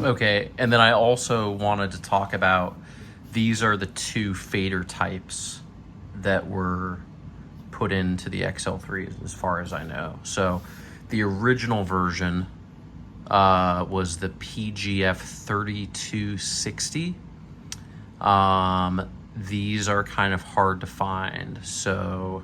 Okay, and then I also wanted to talk about, these are the two fader types that were put into the XL3 as far as I know. So the original version was the PGF 3260. These are kind of hard to find, so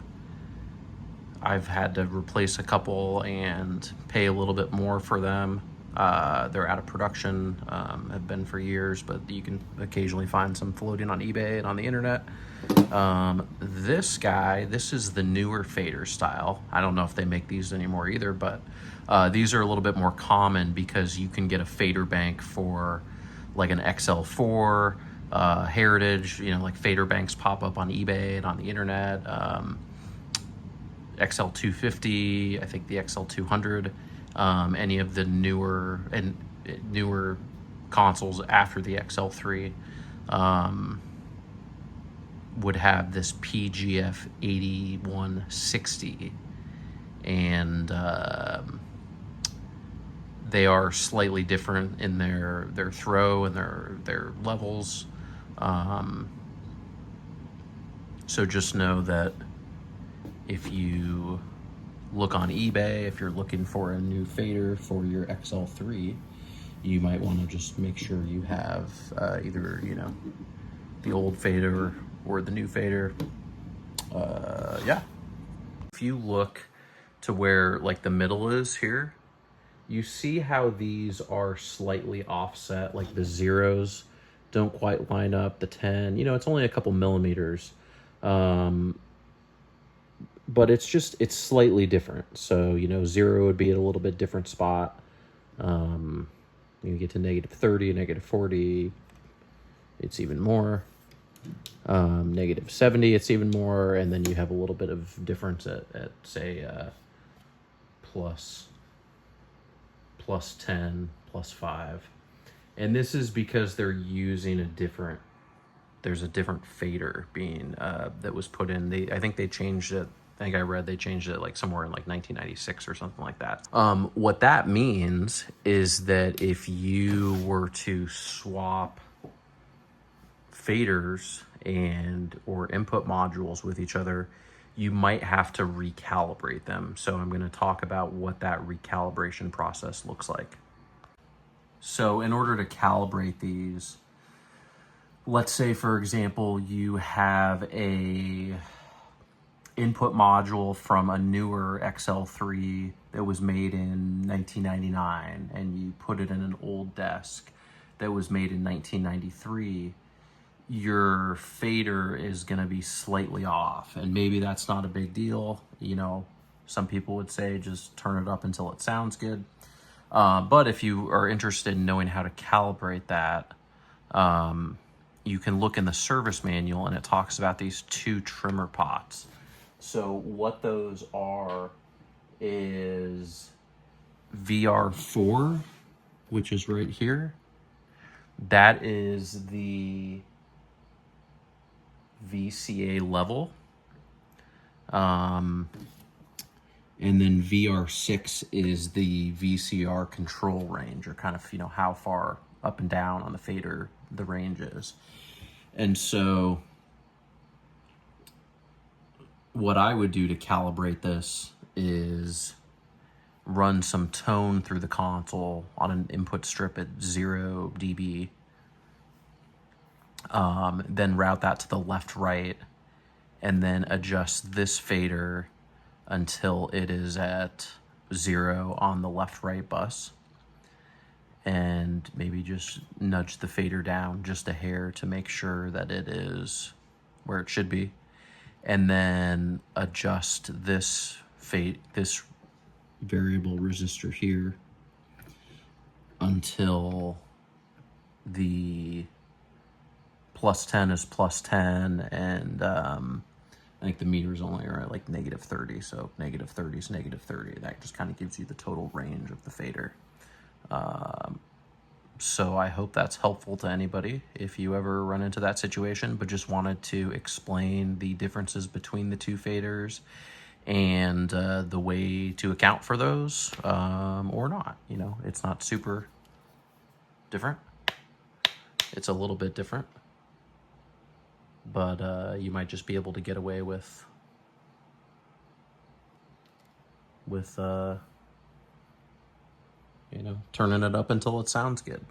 I've had to replace a couple and pay a little bit more for them. They're out of production, have been for years, but you can occasionally find some floating on eBay and on the internet. This guy, this is the newer fader style. I don't know if they make these anymore either, but these are a little bit more common because you can get a fader bank for like an XL4, Heritage, like fader banks pop up on eBay and on the internet. XL250, I think the XL200, any of the newer consoles after the XL3 would have this PGF 8160, and they are slightly different in their throw and their levels. So just know that if you look on eBay, if you're looking for a new fader for your XL3, you might want to just make sure you have either, the old fader or the new fader. Yeah. If you look to where like the middle is here, you see how these are slightly offset, like the zeros don't quite line up, the 10, it's only a couple millimeters. But it's slightly different. So, 0 would be at a little bit different spot. You get to -30, -40, it's even more. -70, it's even more. And then you have a little bit of difference at say, plus 10, +5. And this is because they're using there's a different fader being, that was put in. I think they changed it. I think I read they changed it like somewhere in like 1996 or something like that. What that means is that if you were to swap faders or input modules with each other, you might have to recalibrate them. So I'm going to talk about what that recalibration process looks like. So in order to calibrate these, let's say, for example, you have a input module from a newer XL3 that was made in 1999, and you put it in an old desk that was made in 1993, your fader is going to be slightly off. And maybe that's not a big deal. Some people would say just turn it up until it sounds good. But if you are interested in knowing how to calibrate that, you can look in the service manual, and it talks about these two trimmer pots. So what those are is VR4, which is right here. That is the VCA level. And then VR6 is the VCR control range, or kind of, how far up and down on the fader the range is. And so what I would do to calibrate this is run some tone through the console on an input strip at 0 dB. Then route that to the left-right, and then adjust this fader until it is at 0 on the left-right bus. And maybe just nudge the fader down just a hair to make sure that it is where it should be. And then adjust this variable resistor here until the +10 is +10, and I think the meters only are at like -30, so -30 is -30. That just kind of gives you the total range of the fader. So I hope that's helpful to anybody if you ever run into that situation, but just wanted to explain the differences between the two faders and the way to account for those, or not. It's not super different. It's a little bit different, but you might just be able to get away with you know, turning it up until it sounds good.